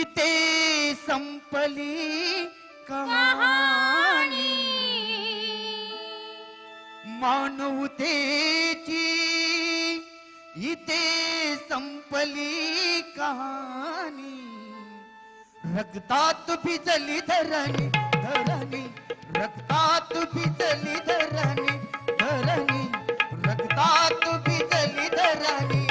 इथे संपली कहाणी मानवतेची इथे संपली कहाणी रक्तात भिजली धरणी धरणी रक्तात भिजली धरणी धरणी रक्तात भिजली धरणी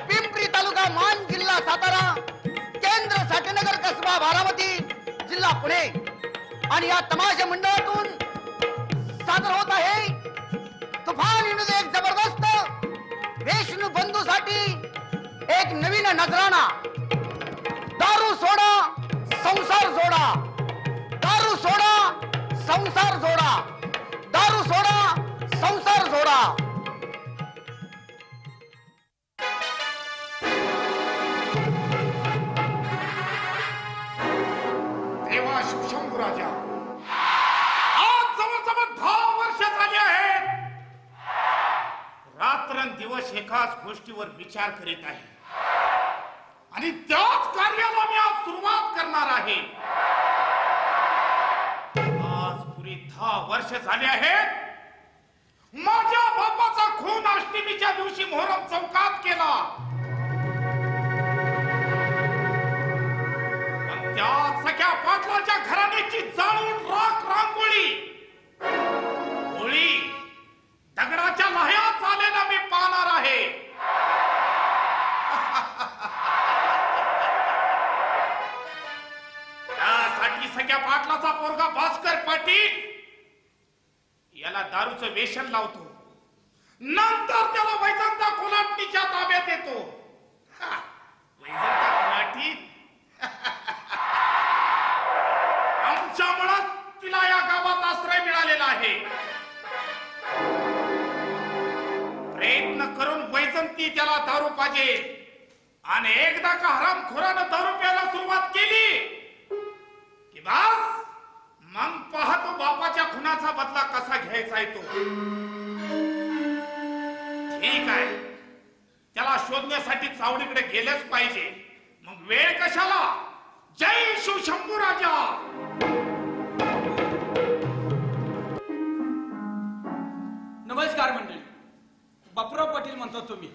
पिंपरी तालुका मान जिल्हा सातारा केंद्र साठेनगर कसबा बारामती जिल्हा पुणे आणि या तमाशा मंडळातून सादर होत आहे तुफान विनोद एक जबरदस्त वैष्णू बंधूसाठी एक नवीन नजराणा दारू सोडा संसार जोडा दारू सोडा संसार जोडा दारू सोडा संसार जोडा राजा आज जवळजवळ 10 वर्ष झाली आहेत रात्रंदिवस एकाच गोष्टीवर विचार करीत आहे आणि त्याच कार्याला मी आज सुरुवात करणार आहे आज पुरी 10 वर्ष झाली आहेत माझ्या बापाचा खून अष्टमीच्या दिवशी मोहरम चौकात केला त्या सगळ्या पाटलाच्या घराण्याची जाळून राख रांगोळी होळी दगडाच्या लह्यात आलेला मी पाहणार आहे त्यासाठी सगळ्या पाटलाचा पोरगा भास्कर पाटील याला दारूचं वेशन लावतो नंतर त्याला वैजंता कोल्हाटीच्या ताब्यात येतो वैजंता कोल्हाटी आमच्यामुळे तिला या गावात आश्रय मिळालेला आहे प्रयत्न करून वैजंती त्याला दारू पाहिजे आणि एकदा का हरामखोरानं दारू प्यायला सुरुवात केली की बस मग पाहतो बापाच्या खुनाचा बदला कसा घ्यायचा आहे तो ठीक आहे त्याला शोधण्यासाठी चावडीकडे गेलेच पाहिजे मग वेळ कशाला जय शिवशंभू राजा नमस्कार मंडळी बापूराव पाटील म्हणतो तुम्ही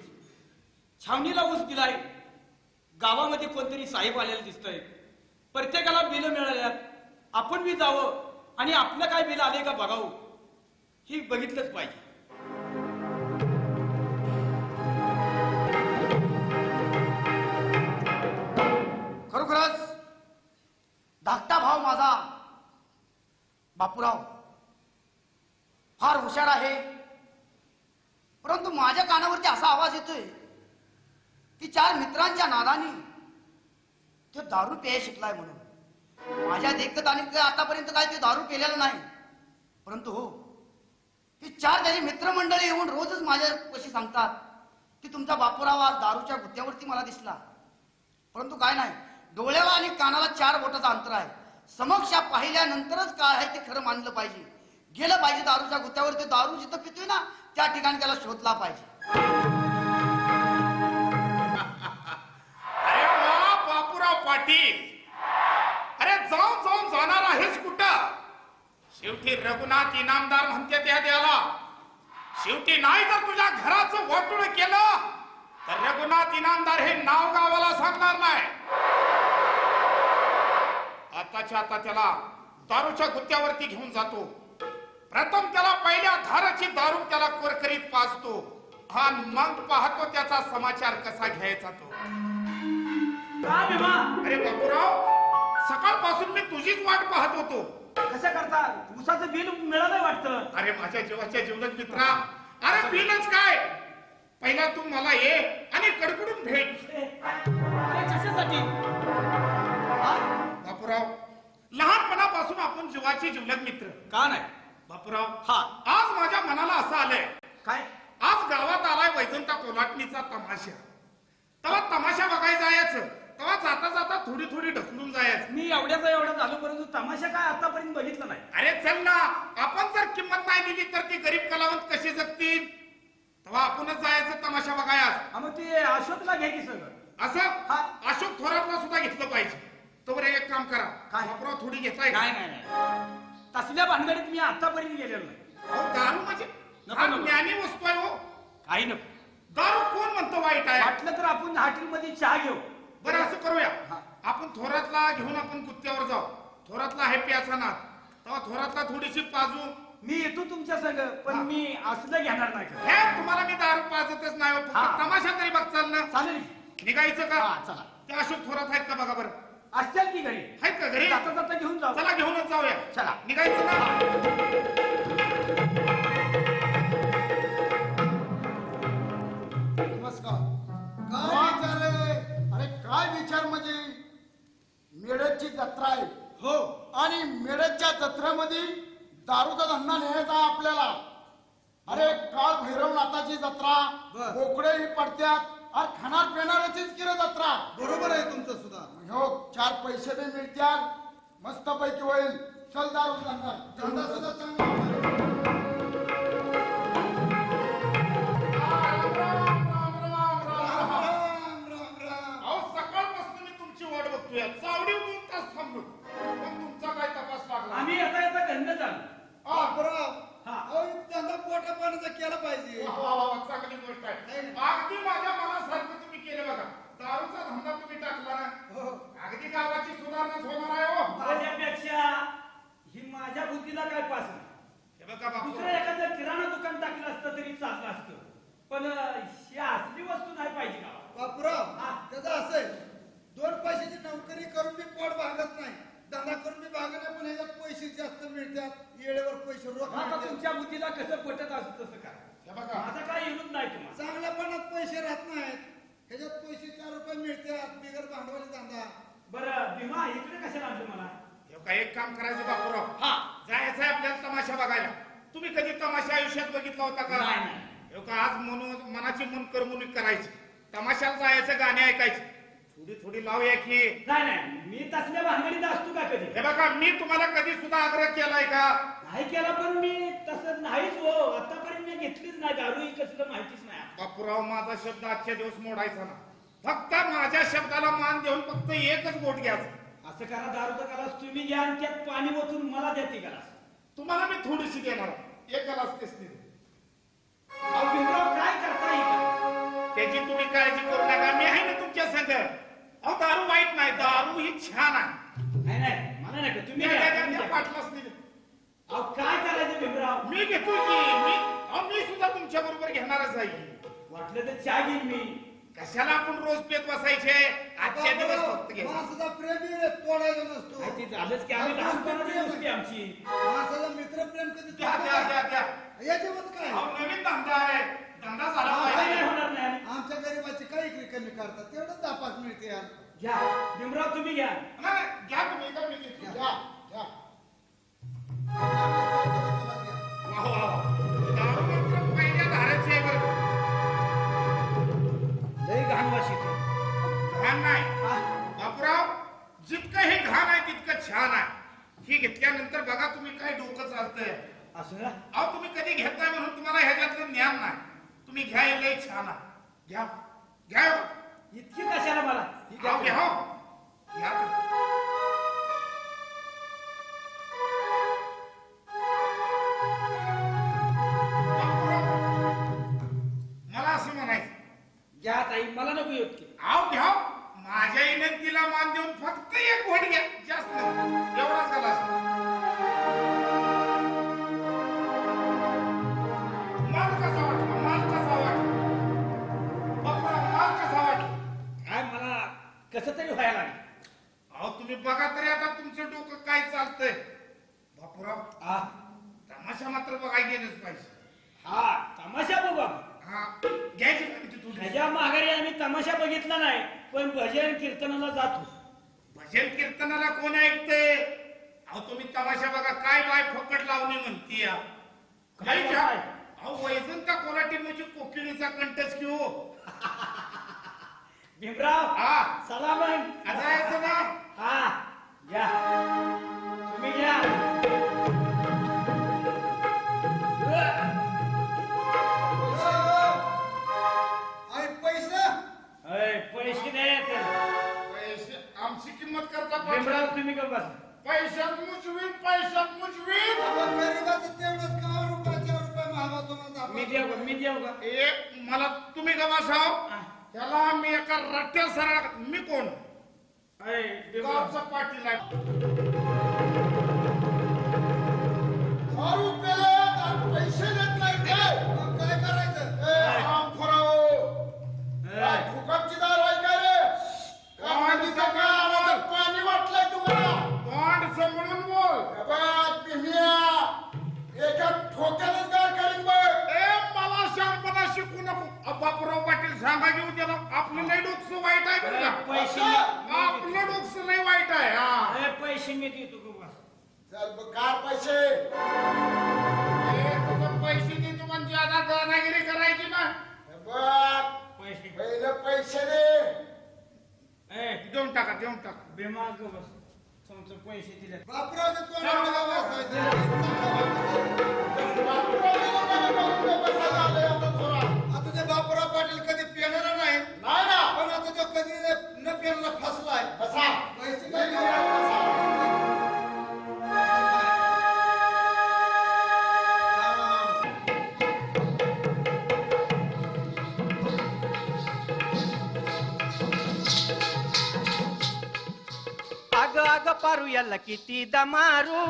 छावणीला ऊस दिलाय गावामध्ये कोणतरी साहेब आलेलं दिसतंय प्रत्येकाला बिल मिळाल्यात आपण बी जावं आणि आपलं काय बिल आले का बघावं ही बघितलंच पाहिजे खरोखरच धाकटा भाव माझा बापूराव फार हुशार आहे परंतु माझ्या कानावरती असा आवाज येतोय की 4 मित्रांच्या नादाने तो दारू प्याय शिकलाय म्हणून माझ्या देखत आणि आतापर्यंत काय ते दारू केलेलं नाही परंतु हो ती 4 त्याची मित्रमंडळी येऊन रोजच माझ्यापाशी सांगतात की तुमचा बापूराव आज दारूच्या गुत्त्यावरती मला दिसला परंतु काय नाही डोळ्याला आणि कानाला 4 बोटाचं अंतर आहे समक्ष पाहिल्यानंतरच काय आहे ते खरं मानलं पाहिजे गेलं पाहिजे दारूच्या गुत्त्यावर ते दारू जिथं पितोय ना त्या ठिकाणी त्याला शोधला पाहिजे अरे वा बापूराव पाटील अरे जाऊन जाणार आहेस कुठं शेवटी रघुनाथ इनामदार म्हणते त्या द्याला शेवटी नाही जर तुझ्या घराचं वाटोळ केलं तर रघुनाथ इनामदार हे नाव गावाला सांगणार नाही आताच्या आता त्याला दारूच्या गुत्त्यावरती घेऊन जातो प्रथम त्याला पहिल्या धाराची दारू त्याला कोरकरीत पाजतो आणि मग पाहतो त्याचा समाचार कसा घ्यायचा तो अरे बापूराव सकाळपासून मी तुझीच वाट पाहत होतो कसं करता उसाचं बिल मिळालं वाटतं अरे माझ्या जीवाच्या जीवलग मित्रा अरे बिलच काय पहिला तू मला ये आणि कडकडून भेट. अरे कशासाठी हा? बापूराव, लहानपणापासून आपण जीवाचे जिवलग मित्र. का नाही बापूराव, हा. आज माझ्या मनाला असं आलंय, काय आज गावात आलाय वैजंता कोलाटणीचा तमाशा. तेव्हा तमाशा बघायला जायचं, तेव्हा जाता जाता थोडी थोडी ढकलून जायचं. मी एवढ्याचा एवढा झालो परंतु तमाशा काय आतापर्यंत बघितलं नाही. अरे चल ना, आपण जर किंमत नाही दिली तर ती गरीब कलावंत कशी जगतील. तेव्हा आपणच जायचं तमाशा बघायला. हा, मग ते अशोकला घ्या की सगळं. असं हा. अशोक थोरातला सुद्धा घेतलं पाहिजे. तोवर एक काम करा, काय? बापूराव थोडी घेताय. नाही नाही नाही तसल्या भानगडीत मी आतापर्यंत गेलेलो नाही. अहो, दारू म्हणजे नको, हा नको. ज्ञानी वस्तू आहे हो. काही नको. दारू कोण म्हणतो वाईट आहे. वाटलं तर आपण हॉटेलमध्ये चहा घेऊ. बरं असं करूया, हा. आपण थोरातला घेऊन आपण गुत्त्यावर जाऊ. थोरातला आहे प्याचा नाद, तेव्हा थोरातला थोडीशी पाजू. मी येतो तुमच्या संग पण हा. मी असलं घेणार नाही का? हे तुम्हाला मी दारू पाजतच नाही हो. फक्त हा. तमाशा तरी बघचाल ना. चालेल. निघायचं का? हा, चला. ते अशोक थोरात आहेत का बघा बरं. असतील की घरी आहेत का घरी? जाता जाता घेऊन जाऊ. चला घेऊनच जाऊया. चला. निघायचं ना. नमस्कार. काय विचार आहे? अरे काय विचार म्हणजे मेळ्याची जत्रा आहे हो आणि मेळ्याच्या जत्रेमध्ये दारूचा धंदा न्यायचा आहे आपल्याला. अरे काळ भैरवनाथाची जत्रा, बर. बोकडेही पडत्यात आणि खाणार पिणाऱ्याचीच किर जत्रा. बरोबर आहे तुमचं सुद्धा. हो, 4 पैसे बी मिळत्यात, मस्त पैकी होईल. चल दारू धंदा. धंदा सुद्धा चांगला आहे. राम राम राम. अहो सकाळपासून मी तुमची वाट बघतोय. चावडी 2 तास थांबलो, पण तुमचा काय तपास लागला. आम्ही येता येता गंध झालो. बापराव, हा. अहो, धंदा पोटा पाण्याचा केला पाहिजे. वा, वा, वा, चांगली गोष्ट आहे. अगदी माझ्या मनासारखं तुम्ही केलं बघा. दारूचा धंदा तुम्ही टाकला ना, हो. अगदी गावाची सुधारणाच होणार आहे हो. माझ्यापेक्षा ही माझ्या बुद्धीला काय पास नाही. हे बघा बापू, दुसरं एखादं किराणा दुकान टाकलं असतं तरी चाललं असतं पण ही असली वस्तू नाही पाहिजे का? बापराव, हा. त्याचं असं आहे, 2 पैशाची नोकरी करून मी पोट भागत नाही, धंदा करून मी भागत नाही, पण ह्याच्यात पैसे जास्त मिळतात, येळेवर पैसे रोख आता मिळतात. तुमच्या बुद्धीला कसं पटत असत तसं काय? हे बघा माझा काय विरोध नाही तुम्हाला. चांगल्यापणात पैसे राहत नाहीत, ह्याच्यात पैसे 4 रुपये मिळतात, बिगर भांडवली धंदा. बरं भीमा इकडे कशाला आणलं मला? हे बघा, एक काम करायचं बापूराव, हा. जायचंय आपल्याला तमाशा बघायला. तुम्ही कधी तमाशा आयुष्यात बघितला होता का? नाही, नाही. हे बघा, आज मनाची मन करमणूक करायची, तमाशाला जायचं, गाणे ऐकायचे. थोडी थोडी लावूया की. नाही नाही मी तसल्या भानगडीत असतो का कधी? हे बघा, मी तुम्हाला कधी सुद्धा आग्रह केलाय का? नाही केला पण मी तसं नाहीच हो. आतापर्यंत मी घेतलीच नाही दारू ही कसलं माहितीच नाही. बापूराव, माझा शब्द आजच्या दिवस मोडायचा ना. फक्त माझ्या शब्दाला मान देऊन फक्त एकच गोट घ्यायचं. असं करा, दारूचा गलास तुम्ही घ्या आणि त्यात पाणी ओतून मला द्या ती गलास. तुम्हाला मी थोडीशी देणार आहे. एक ग्लास तेच नाही. अहो भीमराव काय करता येईल? त्याची तुम्ही काळजी करू नका, मी आहे ना तुमच्या संग. अहो, दारू वाईट नाही, दारू ही छान आहे. नाही नाही मला नाही का तुम्ही द्या, घ्या, द्या, तुम्ही द्या, घ्या. पाटलाच नाही. अहो काय करायचं भीमराव? मी घेतो की. मी सुद्धा तुमच्या बरोबर घेणारच आहे. वाटलं तर चहा घेईन मी. कशाला आपण रोज पेत बसायचे? आजच्या दिवस फक्त बापराव, घे. माणसाचा प्रेमी रे, तोडायचा नसतो. माहिती झालंच की आम्ही लहानपणाची गोष्टी आमची. माणसाचा मित्रप्रेम कधी द्या, द्या, द्या, द्या. याच्यामध्ये काय? अहो, नवीन धंदा आहे, धंदा झाला काय नाही पाहिजे. होणार नाही. आमच्या गरीबाची काही इकडे कमी करतात, तेवढं दापास मिळते यार. घ्या भीमराव तुम्ही घ्या. नाही, नाही, घ्या तुम्ही, का मी घेतो. घ्या, घ्या. वा, वा, वा. दारू मात्र पहिल्या धाराची आहे बरं. लई घाणवाशी इथे. घाण नाही हा? बापूराव, जितकं हे घाण आहे तितकं छान आहे. ही घेतल्यानंतर बघा तुम्ही काय डोकं चालतंय. असं ना? अहो, तुम्ही कधी घेत नाही म्हणून तुम्हाला ह्याच्यातलं ज्ञान नाही. तुम्ही घ्या, हे लय छान आहे. घ्या, घ्या हो. इतकी कशाला मला? ही घ्या अहो, घ्या तुम्ही. हो. घ्या. बापूराव, मला असं म्हणायचं, घ्या ताई मला नको येत की. आव घ्या. माझ्या विनंतीला मान देऊन फक्त एक घोट घ्या, जास्त नाही. एवढाच गलास. माल कसा वाटला? माल कसा वाटला? बापरा, माल कसा वाटला? काय मला कसं तरी व्हायला लागलं. अहो, तुम्ही बघा तरी आता तुमचं डोकं काय चालतंय. बापूराव, हा तमाशा मात्र बघायला गेलंच पाहिजे. हा तमाशा बघू आपण. हा घ्यायची का तिथून ह्याच्या माघारी आम्ही तमाशा बघितला नाही पण भजन कीर्तनाला जातो. भजन कीर्तनाला कोण ऐकते? अहो तुम्ही तमाशा बघा काय बाय फकट लावणी म्हणतीय काय घ्या अहो वैजन का कोलाटी म्हणजे कोकिळीचा कंठच की हो. भीमराव हा चला मग आता यायचं ना हा घ्या तुम्ही घ्या. आणि पैसे पैसे द्या. पैसे आमची किंमत करता भीमराव तुम्ही का बस. पैशात मुजवीन पैशात मुजवीन आपण गरिबाचं तेवढंच का रुपये मागवतो मी देऊ का एक मला तुम्ही का बसाव त्याला मी एका रट्ट्या सरळ मी कोण गावचा पाटील आहे. दारू पेले आणि पैसे देत नाही काय मग काय करायचं फुकटची दारू आहे काय रे पाणी वाटलंय तुम्हाला तोंड समजून बोल एका ठोक्यालाच गार करीन बघ. ए मला शांतपणा शिकू नको बापूराव पाटील सांगा घेऊ त्याला आपलं नाही डोकसं वाईट आहे बरं का? पैसे आपलं डोकसं नाही वाईट आहे हा पैसे मी देतो का बस. चल बघ गार पैसे ए, तुझं पैसे देतो म्हणजे आता दादागिरी करायची ना बघ पैसे पहिलं पैसे दे देऊन टाका भीमा का बस. तुमचं पैसे दिले बापरावचं तोंड आता ते बापूराव पाटील कधी पेणार नाही ना पण आता तो कधी न पेरला फसलाय पैसे काय अग अग पारू याला किती दमारू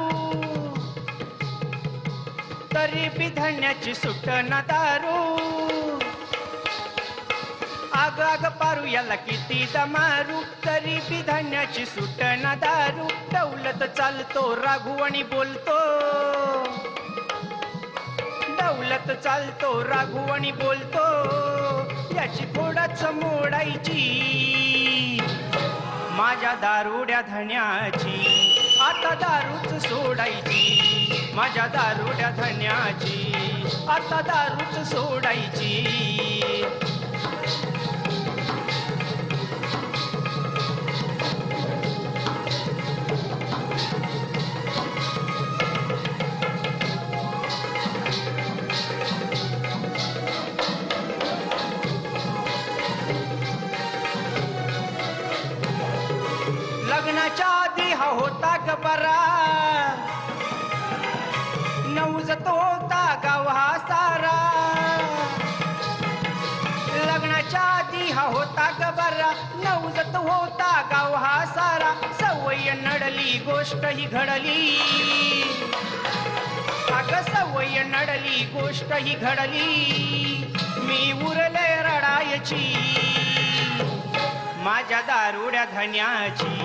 तरी बी धण्याची सुट ना दारू. अग अग पारू याला किती दमारू तरी बी धण्याची सुट ना दारू. दौलत चालतो राघू आणि बोलतो दौलत चालतो राघू आणि बोलतो याची खोडच मोडायची माझ्या दारुड्या धन्याची आता दारूच सोडायची. माझ्या दारुड्या धन्याची आता दारूच सोडायची. लग्नाच्या आधी हा होता गबरा नवजत होता गाव हा सारा. लग्नाच्या आधी हा होता गबरा नवजत होता गाव हा सारा. सवय नडली गोष्ट ही घडली अग सवय नडली गोष्ट ही घडली मी उरले रडायची माझ्या दारुड्या धन्याची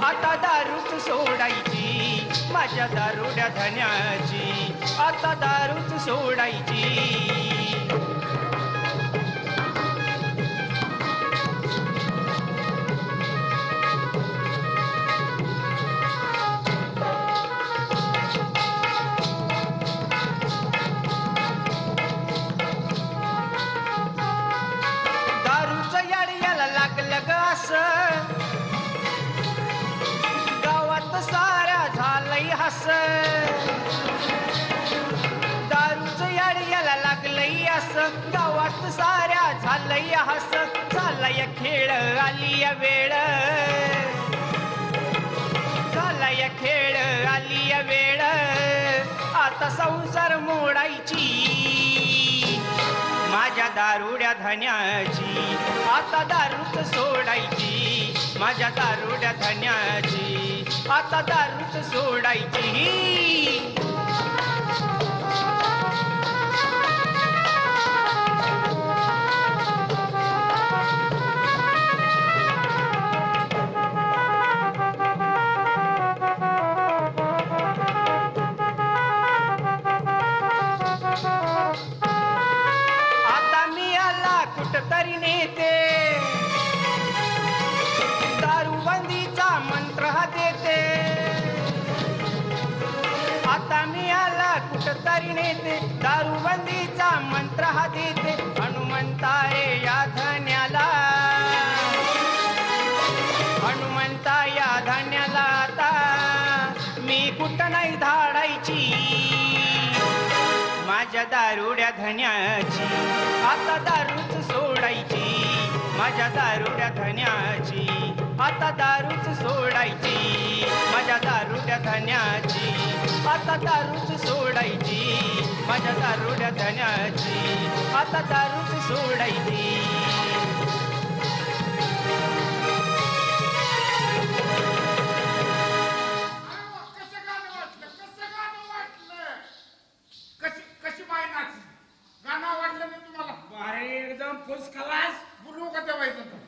आता दारूच सोडायची. माझ्या दारुड्या धन्याची आता दारूच सोडायची. दारूचं याड याला लागलं ग असं गावात साऱ्या झालंय हस. दारूचं याड याला लागलंय असं गावात साऱ्या झालंय हस. झालंय खेळ आली या वेळ झालंय खेळ आली या वेळ आता संसार मोडायची माझ्या दारुड्या धन्याची आता दारूच सोडायची. माझ्या दारुड्या धन्याची आता दारूच सोडायची. आता मी तरी नेते दारूबंदीचा मंत्र हा देते आता मी आला कुठं तरी नेते दारूबंदीचा मंत्र हा देते हनुमंता रे या धन्याला हनुमंता या धान्याला आता मी कुठं नाही धाडायची माझ्या दारुड्या धन्याची आता दारूच सोडायची माझ्या दारुड्या धन्याची आता दारूच सोडायची माझ्या दारुड्या धन्याची आता दारूच सोडायची माझ्या दारुड्या धन्याची आता दारूच सोडायची कशी माय नाच गाणं आवडलं मी तुम्हाला भारी एकदम फुस खलास बोलू का त्या बाईचं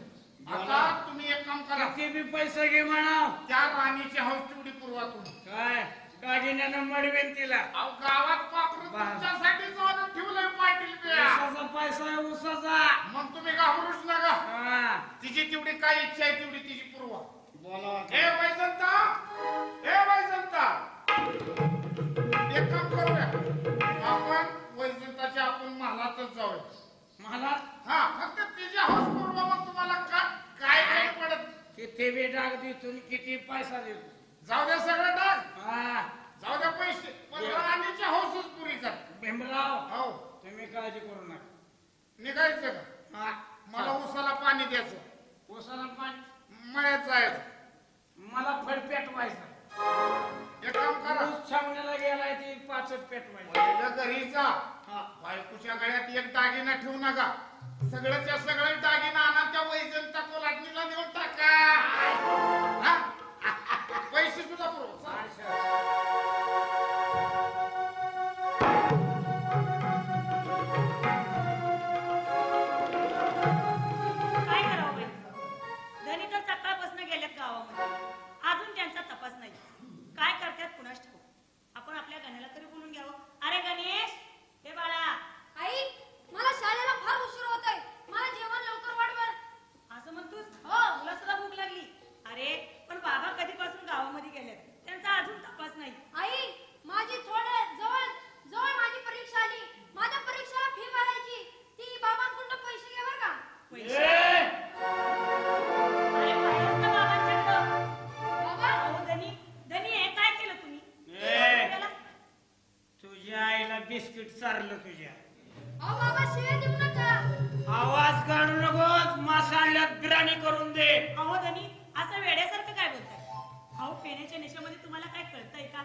आता तुम्ही एक काम करा किती बी पैसे घे म्हणा त्या राणीची हौस तेवढी पुरवातून काय दागिन्यानं मडवेन तिला अहो गावात पाखरू तुमच्यासाठी जाऊन ठेवलंय पाटील बिया उसाचा पैसा आहे उसाचा मग तुम्ही घाबरूच नका हा. तिची तेवढी काय इच्छा आहे तेवढी तिची पुरवा बोला हे वैजंता हे वैजंता एक काम करूया आपण वैजंताच्या आपण महालातच जाऊया मला हा फक्त तिची हौस पुरवा मग तुम्हाला काय काय पडत किती बी डाग देतो आणि किती पैसा देतो जाऊ द्या सगळं टाक हा जाऊ द्या पैसे पण राणीच्या हौसच पुरी कर भीमराव हो तुम्ही काळजी करू नका निघायचं का हा. मला उसाला पाणी द्यायचं उसाला पाणी मळ्यात जायचं मला फड पेटवायचा एक काम करा ऊस छावण्याला गेलाय ती पाचट पेटवायचा पहिलं घरी जा हा. बायकोच्या गळ्यात एक दागिना ठेवू नका सगळ्याच्या सगळं दागिना आणा त्या वैजंता कोलाटणीला देऊन टाका हा? पैसे सुद्धा पुरव काय करावं बाई धनी तर सकाळपासून गेल्यात गावामध्ये अजून त्यांचा तपास नाही काय करतात कुणास ठाऊक आपण आपल्या गण्याला तरी बोलून घ्यावं अरे गणेश हे बाळा आई मला शाळेला फार उशीर होतोय मला जेवण लवकर वाढव असं म्हणतोस हो. तुला सुद्धा भूक लागली अरे पण बाबा कधीपासून गावामध्ये गेल्यात त्यांचा अजून तपास नाही आई माझी थोडे जवळ जवळ माझी परीक्षा आली माझ्या परीक्षेला फी भरायची ती बाबांकडून पैसे घे बरं का पैसे अरे पाहिलंस का बाबांच्याकडं बाबा अहो धनी धनी हे काय केलं तुम्ही ए. त्याला तुझ्या आईला बिस्किट चारलं तुझ्या अहो बाबा शिव्या देऊ नका आवाज काढू नकोस मासाळ्यात बिराणी करून दे अहो धनी असं वेड्यासारखं काय बोलताय अहो पेण्याच्या नेशामध्ये तुम्हाला काय कळतंय का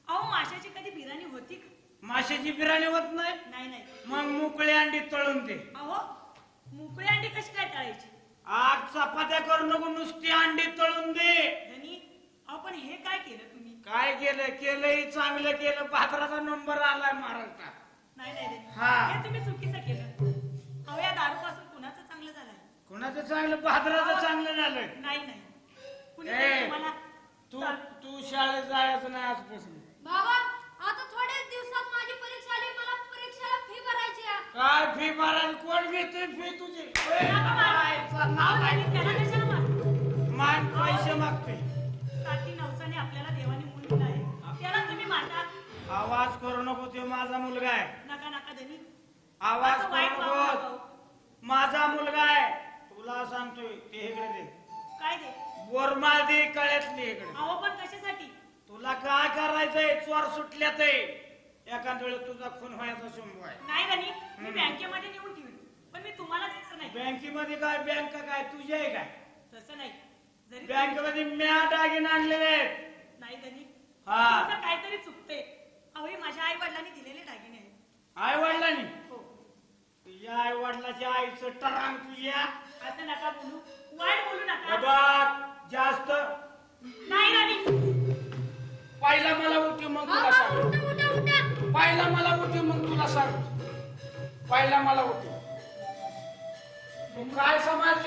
अहो माशाची कधी बिर्याणी होती का माशाची बिराणी होत नाही नाही नाही मग मोकळी अंडी तळून दे अहो मोकळी अंडी कशी काय टाळायची आज चपात्या करू नको नुसती अंडी तळून दे धनी अहो पण हे काय केलं तुम्ही काय केलंय चांगलं केलं पात्राचा नंबर आलाय महाराष्ट्रात नाही नाही धनी हा. हे तुम्ही चुकीचं केलं अहो या दारूपासून कुणाचं चांगलं झालंय कोणाचं चांगलं पात्राचं चांगलं झालंय नाही नाही कुणी ए, तुम्हाला तू शाळेत जायचं नाही आजपासून बाबा आता थोड्याच दिवसात माझी परीक्षा आली मला परीक्षेला फी भरायची आहे काय फी भरायला कोण घेते फी तुझी नका मारू. अहो, धनी, त्याला कशाला मारता? मान पैसे मागते साठी नवसाने आपल्याला देवाने मूल दिलं आहे त्याला तुम्ही मारता आवाज करू नको तो माझा मुलगा आहे नका नका धनी आवाज असं वाईट करू वागू नका नको हो. माझा मुलगा आहे तुला सांगतोय ते इकडे दे काय दे बोरमाळ दे कळ्यातली इकडे अहो पण कशासाठी तुला काय करायचंय चोर सुटल्या ते एखाद वेळेस तुझा खून व्हायचा शंभू आहे नाही धनी मी बँकेमध्ये नेऊन ठेवीन पण मी तुम्हाला देणार नाही बँकेमध्ये काय बँक काय तुझी आहे काय तसं नाही जरी बँकेमध्ये म्या दागिने आणलेले आहेत नाही धनी हा. तुमचं काहीतरी चुकते अहो हे माझ्या आई वडिलांनी दिलेले दागिने आहेत आई वडिलांनी हो तुझ्या आई वडिलाच्या आईचं टरांग तुझ्या असं नका बोलू वाईट बोलू हे नका बघ जास्त नाही धनी पहिला मला उठी मग तुला बाबा सांग उठा उठा उठा पहिला मला उठी मग तुला सांग पहिला मला उठी तू काय समाज